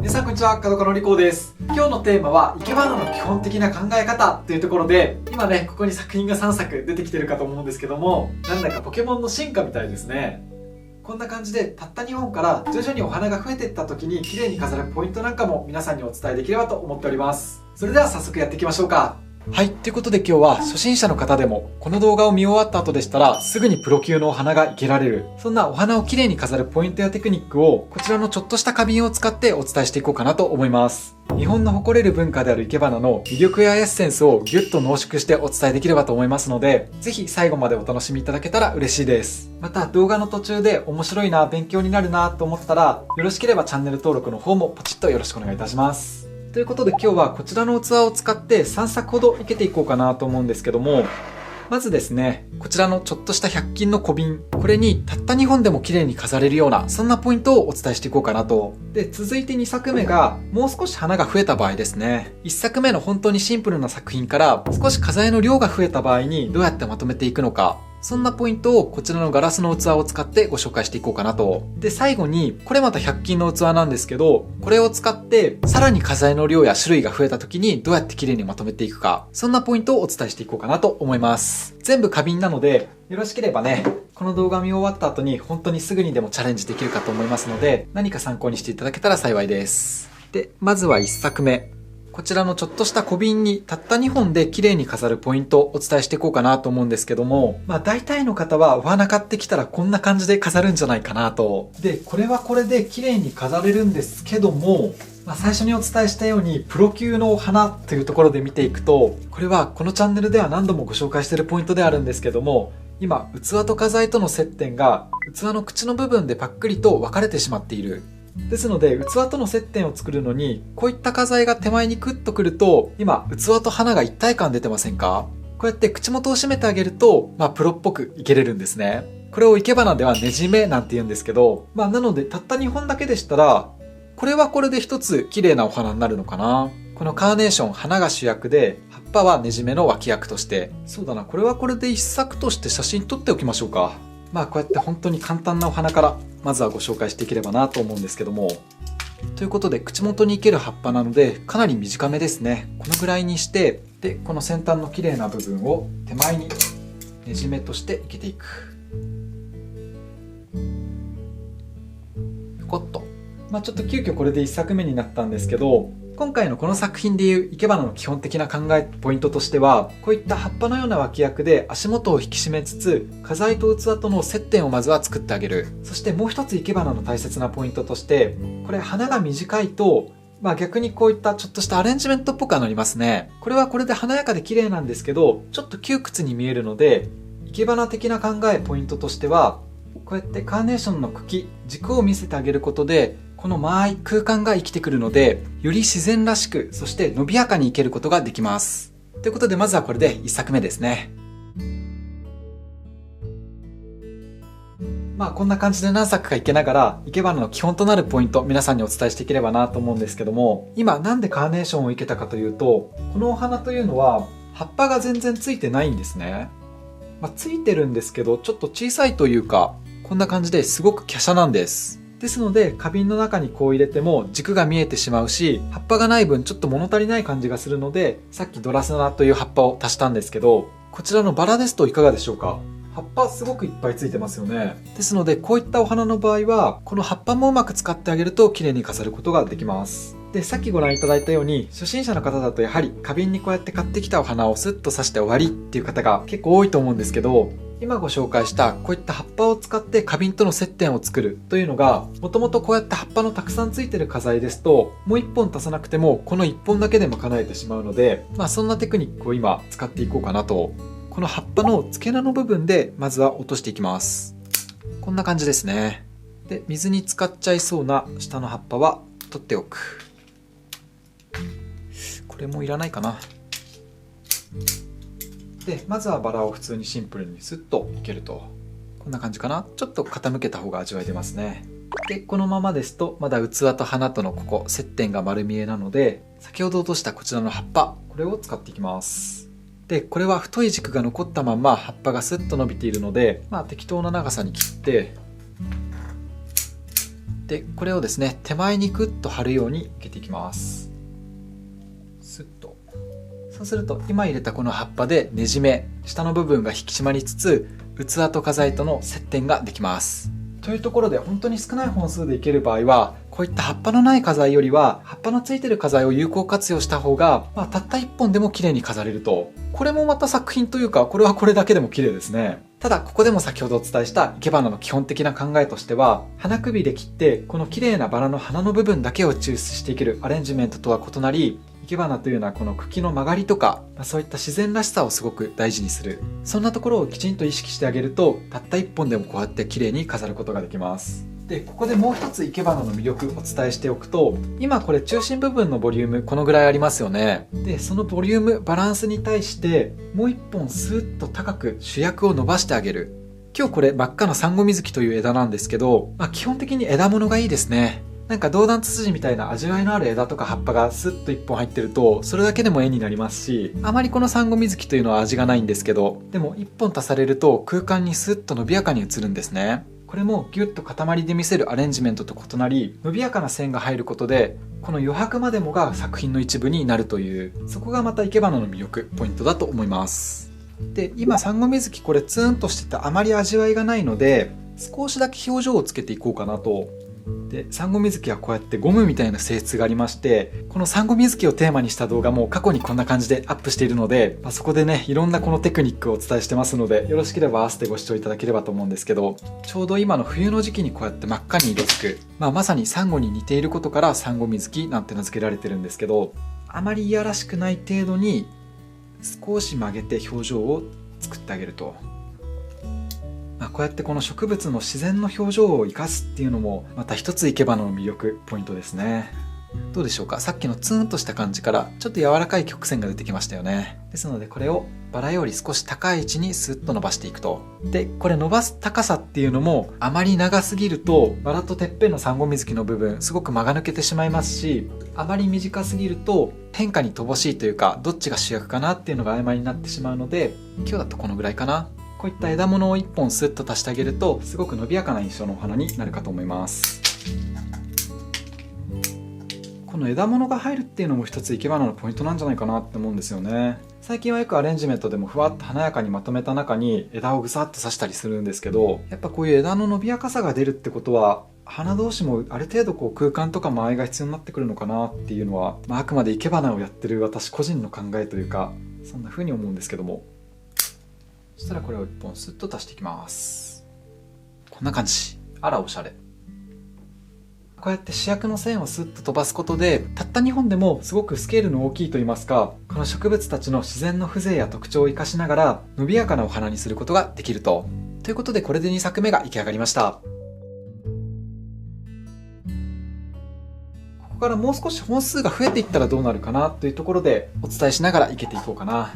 皆さんこんにちは、角川のりこうです。今日のテーマは生け花の基本的な考え方というところで、今ね、ここに作品が3作出てきてるかと思うんですけども、なんだかポケモンの進化みたいですね。こんな感じでたった2本から徐々にお花が増えていった時に綺麗に飾るポイントなんかも皆さんにお伝えできればと思っております。それでは早速やっていきましょうか。はい、ということで今日は初心者の方でもこの動画を見終わった後でしたらすぐにプロ級のお花が生けられる、そんなお花をきれいに飾るポイントやテクニックをこちらのちょっとした花瓶を使ってお伝えしていこうかなと思います。日本の誇れる文化である生け花の魅力やエッセンスをギュッと濃縮してお伝えできればと思いますので、ぜひ最後までお楽しみいただけたら嬉しいです。また動画の途中で面白いな、勉強になるなと思ったら、よろしければチャンネル登録の方もポチッとよろしくお願いいたします。ということで今日はこちらの器を使って3作ほど生けていこうかなと思うんですけども、まずですね、こちらのちょっとした100均の小瓶、これにたった2本でも綺麗に飾れるような、そんなポイントをお伝えしていこうかなと。で、続いて2作目が、もう少し花が増えた場合ですね。1作目の本当にシンプルな作品から、少し花材の量が増えた場合にどうやってまとめていくのか。そんなポイントをこちらのガラスの器を使ってご紹介していこうかなと。で、最後に、これまた100均の器なんですけど、これを使ってさらに花材の量や種類が増えた時にどうやって綺麗にまとめていくか、そんなポイントをお伝えしていこうかなと思います。全部花瓶なので、よろしければね、この動画見終わった後に本当にすぐにでもチャレンジできるかと思いますので、何か参考にしていただけたら幸いです。で、まずは1作目。こちらのちょっとした小瓶にたった2本で綺麗に飾るポイントをお伝えしていこうかなと思うんですけども、大体の方はお花買ってきたらこんな感じで飾るんじゃないかなと。で、これはこれで綺麗に飾れるんですけども、最初にお伝えしたようにプロ級のお花というところで見ていくと、これはこのチャンネルでは何度もご紹介しているポイントであるんですけども、今器と花材との接点が器の口の部分でパックリと分かれてしまっている。ですので器との接点を作るのにこういった花材が手前にクッとくると、今器と花が一体感出てませんか？こうやって口元を閉めてあげると、プロっぽくいけれるんですね。これを生け花ではねじめなんて言うんですけど、なのでたった2本だけでしたら、これはこれで一つ綺麗なお花になるのかな。このカーネーション、花が主役で葉っぱはねじめの脇役として、そうだな、これはこれで一作として写真撮っておきましょうか。こうやって本当に簡単なお花からまずはご紹介していければなと思うんですけども、ということで口元に生ける葉っぱなのでかなり短めですね。このぐらいにして、でこの先端の綺麗な部分を手前にねじめとして生けていく。よこっと、ちょっと急遽これで1作目になったんですけど、今回のこの作品でいう生け花の基本的な考えポイントとしては、こういった葉っぱのような脇役で足元を引き締めつつ、花材と器との接点をまずは作ってあげる。そしてもう一つ生け花の大切なポイントとして、これ花が短いと逆にこういったちょっとしたアレンジメントっぽくはなりますね。これはこれで華やかで綺麗なんですけど、ちょっと窮屈に見えるので、生け花的な考えポイントとしては、こうやってカーネーションの茎、軸を見せてあげることで、この間合い、空間が生きてくるので、より自然らしく、そして伸びやかに生けることができます。ということでまずはこれで1作目ですね。こんな感じで何作か生けながら、生け花の基本となるポイント、皆さんにお伝えしていければなと思うんですけども、今なんでカーネーションを生けたかというと、このお花というのは葉っぱが全然ついてないんですね。ついてるんですけど、ちょっと小さいというか、こんな感じですごく華奢なんです。ですので花瓶の中にこう入れても軸が見えてしまうし、葉っぱがない分ちょっと物足りない感じがするので、さっきドラスナという葉っぱを足したんですけど、こちらのバラですといかがでしょうか？葉っぱすごくいっぱいついてますよね。ですのでこういったお花の場合はこの葉っぱもうまく使ってあげると綺麗に飾ることができます。で、さっきご覧いただいたように初心者の方だとやはり花瓶にこうやって買ってきたお花をスッと刺して終わりっていう方が結構多いと思うんですけど、今ご紹介したこういった葉っぱを使って花瓶との接点を作るというのが、もともとこうやって葉っぱのたくさんついてる花材ですと、もう1本足さなくてもこの1本だけで賄えてしまうので、そんなテクニックを今使っていこうかなと。この葉っぱの付け根の部分でまずは落としていきます。こんな感じですね。で、水に浸かっちゃいそうな下の葉っぱは取っておく。これもいらないかな。で、まずはバラを普通にシンプルにスッといけると。こんな感じかな。ちょっと傾けた方が味わい出ますね。で、このままですとまだ器と花とのここ接点が丸見えなので、先ほど落としたこちらの葉っぱ、これを使っていきます。で、これは太い軸が残ったまま葉っぱがスッと伸びているので、適当な長さに切って、でこれをですね手前にグッと貼るように生けていきます。スッと。そうすると今入れたこの葉っぱでねじめ、下の部分が引き締まりつつ器と花材との接点ができます。というところで本当に少ない本数でいける場合はこういった葉っぱのない花材よりは葉っぱのついてる花材を有効活用した方が、たった1本でも綺麗に飾れると。これもまた作品というかこれはこれだけでも綺麗ですね。ただここでも先ほどお伝えした生け花の基本的な考えとしては、花首で切ってこの綺麗なバラの花の部分だけを抽出していけるアレンジメントとは異なり、生け花というのはこの茎の曲がりとか、そういった自然らしさをすごく大事にする、そんなところをきちんと意識してあげるとたった1本でもこうやって綺麗に飾ることができます。でここでもう一つ生け花の魅力をお伝えしておくと、今これ中心部分のボリュームこのぐらいありますよね。でそのボリュームバランスに対してもう一本スーッと高く主役を伸ばしてあげる。今日これ真っ赤なサンゴ水木という枝なんですけど、基本的に枝物がいいですね。なんかドウダンツツジみたいな味わいのある枝とか葉っぱがスッと1本入ってるとそれだけでも絵になりますし、あまりこのサンゴ水木というのは味がないんですけど、でも1本足されると空間にスッと伸びやかに映るんですね。これもギュッと塊で見せるアレンジメントと異なり、伸びやかな線が入ることでこの余白までもが作品の一部になるという、そこがまた生け花の魅力ポイントだと思います。で今サンゴ水木これツーンとしててあまり味わいがないので少しだけ表情をつけていこうかなと。でサンゴ水木はこうやってゴムみたいな性質がありまして、このサンゴ水木をテーマにした動画も過去にこんな感じでアップしているので、そこでねいろんなこのテクニックをお伝えしてますので、よろしければ合わせてご視聴いただければと思うんですけど、ちょうど今の冬の時期にこうやって真っ赤に色づく、まさにサンゴに似ていることからサンゴ水木なんて名付けられてるんですけど、あまりいやらしくない程度に少し曲げて表情を作ってあげると、こうやってこの植物の自然の表情を生かすっていうのもまた一つ生け花の魅力ポイントですね。どうでしょうか。さっきのツーンとした感じからちょっと柔らかい曲線が出てきましたよね。ですのでこれをバラより少し高い位置にスッと伸ばしていくと。でこれ伸ばす高さっていうのもあまり長すぎるとバラとてっぺんのサンゴ水木の部分すごく間が抜けてしまいますし、あまり短すぎると変化に乏しいというかどっちが主役かなっていうのが曖昧になってしまうので、今日だとこのぐらいかな。こういった枝物を1本スッと足してあげるとすごく伸びやかな印象のお花になるかと思います。この枝物が入るっていうのも一つ生け花のポイントなんじゃないかなって思うんですよね。最近はよくアレンジメントでもふわっと華やかにまとめた中に枝をぐさっと刺したりするんですけど、やっぱこういう枝の伸びやかさが出るってことは花同士もある程度こう空間とか間合いが必要になってくるのかなっていうのは、あくまで生け花をやってる私個人の考えというかそんな風に思うんですけども。そしたらこれを1本スッと足していきます。こんな感じ。あらおしゃれ。こうやって主役の線をスッと飛ばすことでたった2本でもすごくスケールの大きいといいますか、この植物たちの自然の風情や特徴を生かしながら伸びやかなお花にすることができるということで、これで2作目が出来上がりました。ここからもう少し本数が増えていったらどうなるかなというところでお伝えしながら生けていこうかな。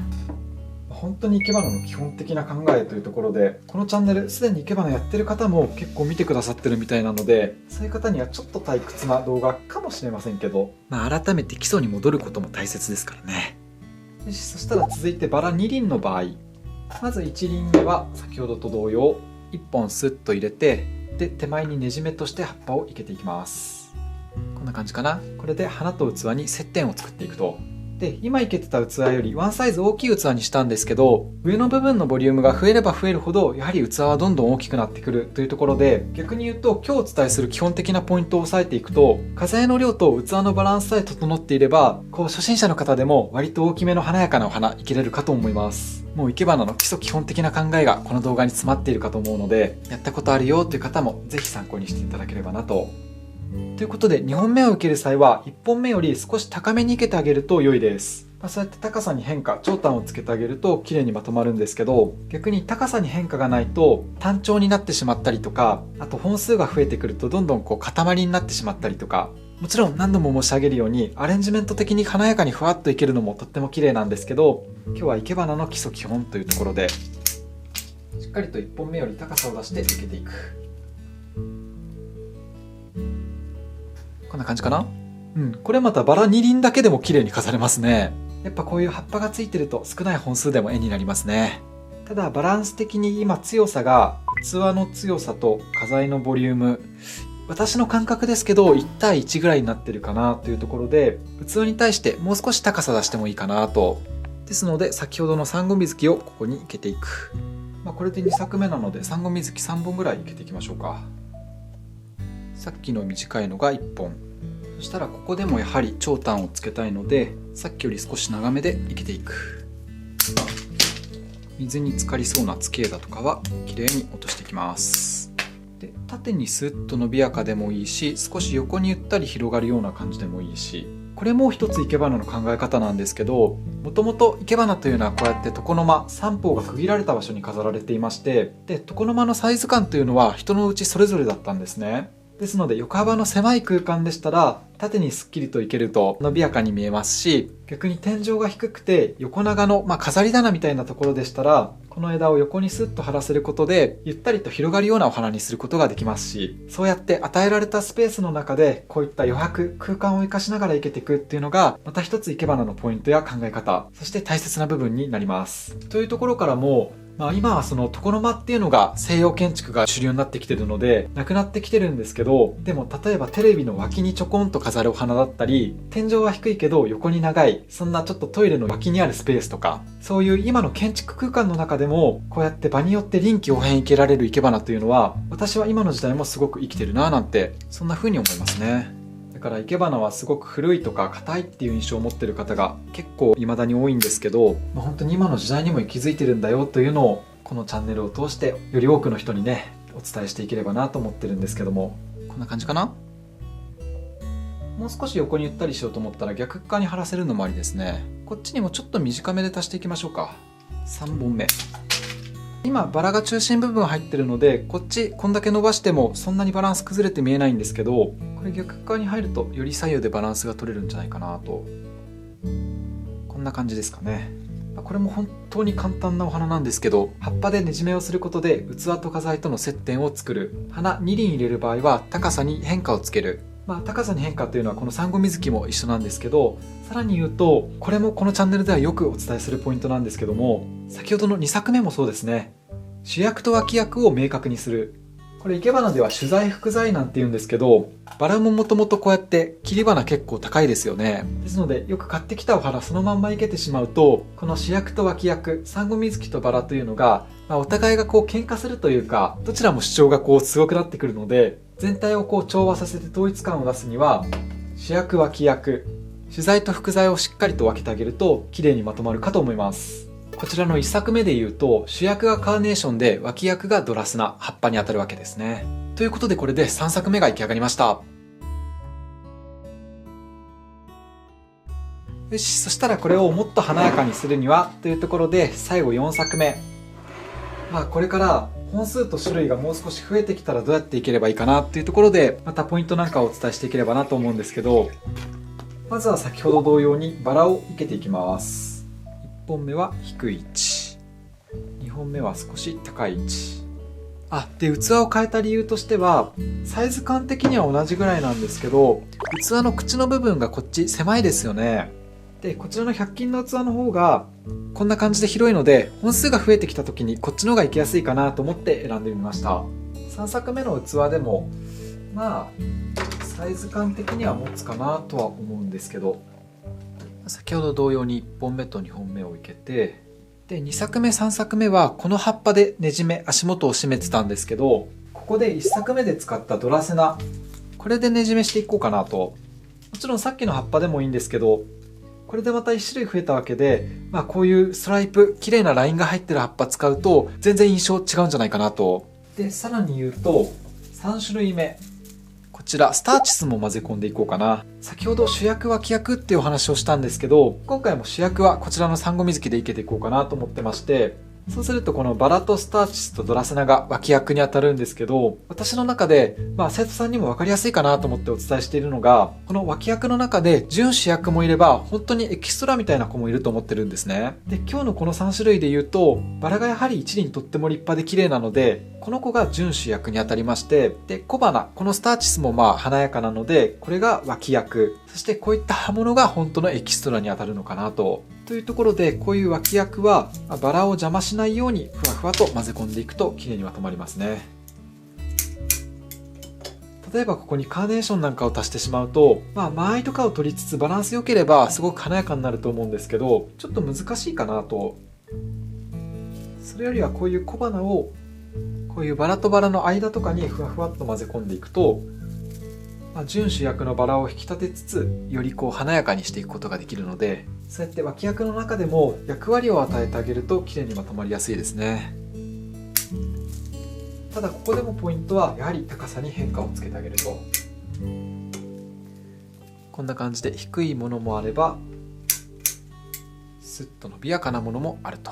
本当に生け花の基本的な考えというところで、このチャンネルすでに生け花やってる方も結構見てくださってるみたいなので、そういう方にはちょっと退屈な動画かもしれませんけど、改めて基礎に戻ることも大切ですからね。よし、そしたら続いてバラ2輪の場合、まず1輪目は先ほどと同様1本スッと入れて、で手前にねじ目として葉っぱを生けていきます。こんな感じかな。これで花と器に接点を作っていくと。で今生けてた器よりワンサイズ大きい器にしたんですけど、上の部分のボリュームが増えれば増えるほどやはり器はどんどん大きくなってくるというところで、逆に言うと今日お伝えする基本的なポイントを押さえていくと、花材の量と器のバランスさえ整っていれば初心者の方でも割と大きめの華やかなお花生けれるかと思います。もう生け花の基礎基本的な考えがこの動画に詰まっているかと思うので、やったことあるよという方もぜひ参考にしていただければなと。ということで2本目を受ける際は1本目より少し高めに生けてあげると良いです。そうやって高さに変化、長短をつけてあげると綺麗にまとまるんですけど、逆に高さに変化がないと単調になってしまったりとか、あと本数が増えてくるとどんどん塊になってしまったりとか、もちろん何度も申し上げるようにアレンジメント的に華やかにふわっといけるのもとっても綺麗なんですけど、今日は生け花の基礎基本というところでしっかりと1本目より高さを出して生けていく。こんな感じかな。これまたバラ2輪だけでも綺麗に飾れますね。やっぱこういう葉っぱがついてると少ない本数でも絵になりますね。ただバランス的に今強さが器の強さと花材のボリューム、私の感覚ですけど1対1ぐらいになってるかなというところで、器に対してもう少し高さ出してもいいかなと。ですので先ほどのサンゴ水木をここに生けていく。これで2作目なのでサンゴ水木3本ぐらい生けていきましょうか。さっきの短いのが1本。そしたらここでもやはり長短をつけたいので、さっきより少し長めで生けていく。水に浸かりそうな付け枝とかはきれいに落としていきます。で、縦にスッと伸びやかでもいいし、少し横にゆったり広がるような感じでもいいし、これも一つ生け花の考え方なんですけど、もともと生け花というのはこうやって床の間3方が区切られた場所に飾られていまして、で床の間のサイズ感というのは人のうちそれぞれだったんですね。ですので横幅の狭い空間でしたら縦にすっきりといけると伸びやかに見えますし、逆に天井が低くて横長の、飾り棚みたいなところでしたら、この枝を横にスッと張らせることでゆったりと広がるようなお花にすることができますし、そうやって与えられたスペースの中でこういった余白空間を生かしながら生けていくっていうのがまた一つ生け花のポイントや考え方、そして大切な部分になります。というところからも今はその床の間っていうのが西洋建築が主流になってきてるのでなくなってきてるんですけど、でも例えばテレビの脇にちょこんと飾るお花だったり、天井は低いけど横に長い、そんなちょっとトイレの脇にあるスペースとか、そういう今の建築空間の中でもこうやって場によって臨機応変生けられる生け花というのは、私は今の時代もすごく生きてるなぁなんて、そんな風に思いますね。だから生け花はすごく古いとか硬いっていう印象を持ってる方が結構未だに多いんですけど、本当に今の時代にも息づいてるんだよというのをこのチャンネルを通してより多くの人にねお伝えしていければなと思ってるんですけども、こんな感じかな。もう少し横にゆったりしようと思ったら逆側に張らせるのもありですね。こっちにもちょっと短めで足していきましょうか。3本目。今バラが中心部分入ってるのでこっちこんだけ伸ばしてもそんなにバランス崩れて見えないんですけど、これ逆側に入るとより左右でバランスが取れるんじゃないかなと。こんな感じですかね。これも本当に簡単なお花なんですけど、葉っぱでねじめをすることで器と花材との接点を作る。花2輪入れる場合は高さに変化をつける。高さに変化というのはこのサンゴ水木も一緒なんですけど、さらに言うとこれもこのチャンネルではよくお伝えするポイントなんですけども、先ほどの2作目もそうですね。主役と脇役を明確にする。これ生け花では主材副材なんて言うんですけど、バラももともとこうやって切り花結構高いですよね。ですのでよく買ってきたお花そのまんま生けてしまうと、この主役と脇役、サンゴ水木とバラというのが、お互いがこう喧嘩するというか、どちらも主張がこうすごくなってくるので、全体をこう調和させて統一感を出すには主役脇役、主材と副材をしっかりと分けてあげると綺麗にまとまるかと思います。こちらの1作目で言うと主役がカーネーションで脇役がドラスナ、葉っぱに当たるわけですね。ということでこれで3作目が出来上がりました。よし、そしたらこれをもっと華やかにするにはというところで最後4作目。これから本数と種類がもう少し増えてきたらどうやっていければいいかなっていうところでまたポイントなんかをお伝えしていければなと思うんですけど、まずは先ほど同様にバラを生けていきます。1本目は低い位置、2本目は少し高い位置。で器を変えた理由としてはサイズ感的には同じぐらいなんですけど、器の口の部分がこっち狭いですよね。でこちらの100均の器の方がこんな感じで広いので、本数が増えてきた時にこっちの方がいきやすいかなと思って選んでみました。3作目の器でもサイズ感的には持つかなとは思うんですけど、先ほど同様に1本目と2本目を生けて、で2作目3作目はこの葉っぱでねじめ足元を締めてたんですけど、ここで1作目で使ったドラセナ、これでねじめしていこうかなと。もちろんさっきの葉っぱでもいいんですけど、これでまた1種類増えたわけで、こういうストライプ、綺麗なラインが入ってる葉っぱ使うと全然印象違うんじゃないかなと。でさらに言うと3種類目、こちらスターチスも混ぜ込んでいこうかな。先ほど主役脇役っていうお話をしたんですけど、今回も主役はこちらのサンゴ水木で生けていこうかなと思ってまして、そうするとこのバラとスターチスとドラセナが脇役に当たるんですけど、私の中で生徒さんにも分かりやすいかなと思ってお伝えしているのが、この脇役の中で準主役もいれば本当にエキストラみたいな子もいると思ってるんですね。で今日のこの3種類で言うとバラがやはり一輪とっても立派で綺麗なので、この子が準主役に当たりまして、で小花、このスターチスも華やかなのでこれが脇役、そしてこういった葉物が本当のエキストラに当たるのかなと。というところでこういう脇役はバラを邪魔しないようにふわふわと混ぜ込んでいくと綺麗にまとまりますね。例えばここにカーネーションなんかを足してしまうと、間合いとかを取りつつバランス良ければすごく華やかになると思うんですけど、ちょっと難しいかなと。それよりはこういう小花をこういうバラとバラの間とかにふわふわっと混ぜ込んでいくと、準主役のバラを引き立てつつより華やかにしていくことができるので、そうやって脇役の中でも役割を与えてあげると綺麗にまとまりやすいですね。ただここでもポイントはやはり高さに変化をつけてあげると、こんな感じで低いものもあればスッと伸びやかなものもあると。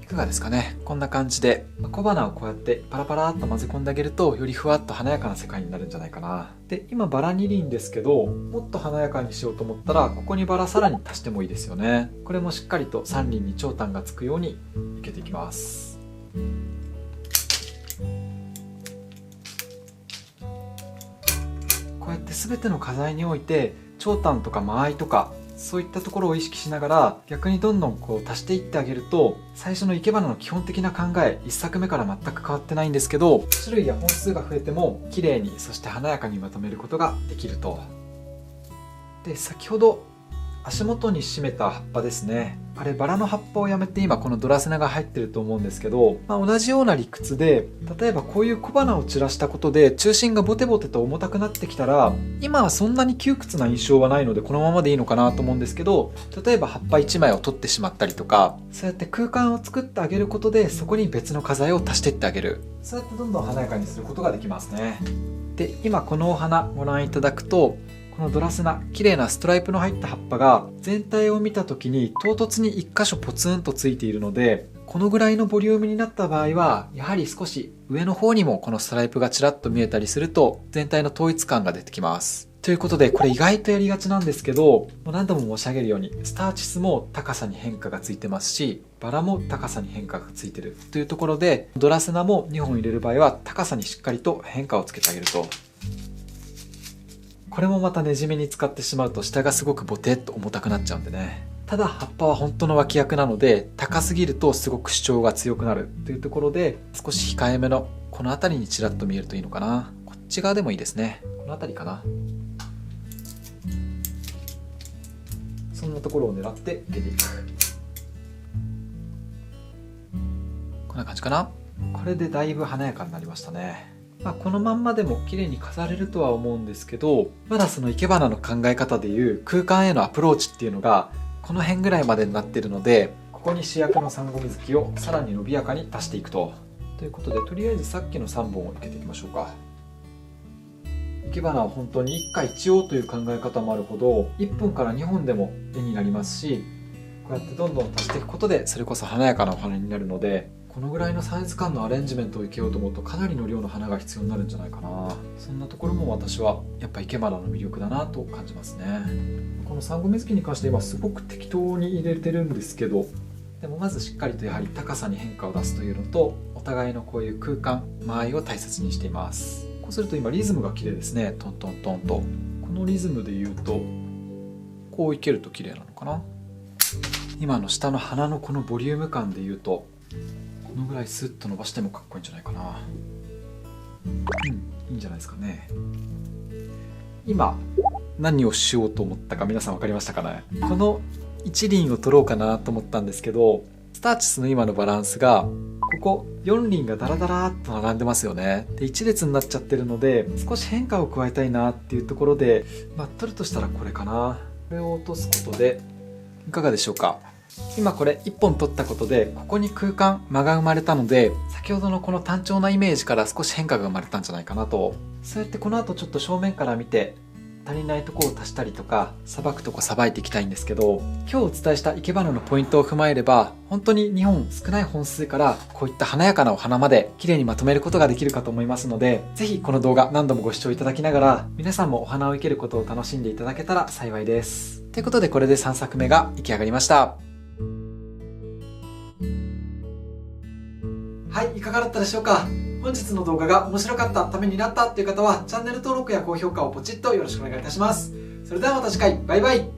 いかがですかね。こんな感じで小花をこうやってパラパラっと混ぜ込んであげるとよりふわっと華やかな世界になるんじゃないかな。で今バラ2輪ですけど、もっと華やかにしようと思ったらここにバラさらに足してもいいですよね。これもしっかりと3輪に長短がつくように生けていきます。こうやって全ての花材において長短とか間合いとかそういったところを意識しながら逆にどんどん足していってあげると、最初の生け花の基本的な考え1作目から全く変わってないんですけど、種類や本数が増えても綺麗にそして華やかにまとめることができると。で先ほど足元に締めた葉っぱですね、あれバラの葉っぱをやめて今このドラセナが入ってると思うんですけど、同じような理屈で例えばこういう小花を散らしたことで中心がボテボテと重たくなってきたら、今はそんなに窮屈な印象はないのでこのままでいいのかなと思うんですけど、例えば葉っぱ1枚を取ってしまったりとか、そうやって空間を作ってあげることでそこに別の花材を足していってあげる、そうやってどんどん華やかにすることができますね。で今このお花ご覧いただくと、このドラセナ、綺麗なストライプの入った葉っぱが全体を見た時に唐突に1箇所ポツンとついているので、このぐらいのボリュームになった場合はやはり少し上の方にもこのストライプがちらっと見えたりすると全体の統一感が出てきます。ということでこれ意外とやりがちなんですけど、何度も申し上げるようにスターチスも高さに変化がついてますし、バラも高さに変化がついてるというところで、ドラセナも2本入れる場合は高さにしっかりと変化をつけてあげると。これもまたねじめに使ってしまうと下がすごくボテッと重たくなっちゃうんでね。ただ葉っぱは本当の脇役なので、高すぎるとすごく主張が強くなるというところで、少し控えめのこの辺りにちらっと見えるといいのかな。こっち側でもいいですね。この辺りかな。そんなところを狙って受けていく。こんな感じかな。これでだいぶ華やかになりましたね。このまんまでも綺麗に飾れるとは思うんですけど、まだその生け花の考え方でいう空間へのアプローチっていうのがこの辺ぐらいまでになってるので、ここに主役のサンゴ水木をさらに伸びやかに足していくと。ということでとりあえずさっきの3本を生けていきましょうか。生け花は本当に一花一葉という考え方もあるほど、1本から2本でも絵になりますし、こうやってどんどん足していくことでそれこそ華やかなお花になるので、このぐらいのサイズ感のアレンジメントを生けようと思うとかなりの量の花が必要になるんじゃないかな。そんなところも私はやっぱ生け花の魅力だなと感じますね。このサンゴ水木に関して今すごく適当に入れてるんですけど、でもまずしっかりとやはり高さに変化を出すというのと、お互いのこういう空間間合いを大切にしています。こうすると今リズムが綺麗ですね。トントントンと。このリズムで言うとこういけると綺麗なのかな。今の下の花のこのボリューム感で言うとこのぐらいスッと伸ばしてもかっこいいんじゃないかな。いいんじゃないですかね。今何をしようと思ったか皆さん分かりましたかね。この1輪を取ろうかなと思ったんですけど、スターチスの今のバランスがここ4輪がダラダラっと並んでますよね。で1列になっちゃってるので少し変化を加えたいなっていうところで、取るとしたらこれかな。これを落とすことでいかがでしょうか。今これ1本取ったことでここに空間間が生まれたので、先ほどのこの単調なイメージから少し変化が生まれたんじゃないかなと。そうやってこの後ちょっと正面から見て足りないところを足したりとかさばくとこさばいていきたいんですけど、今日お伝えした生け花のポイントを踏まえれば本当に2本少ない本数からこういった華やかなお花まで綺麗にまとめることができるかと思いますので、ぜひこの動画何度もご視聴いただきながら皆さんもお花を生けることを楽しんでいただけたら幸いです。ということでこれで3作目が出来上がりました。はい、いかがだったでしょうか。本日の動画が面白かった、ためになったという方はチャンネル登録や高評価をポチッとよろしくお願いいたします。それではまた次回、バイバイ。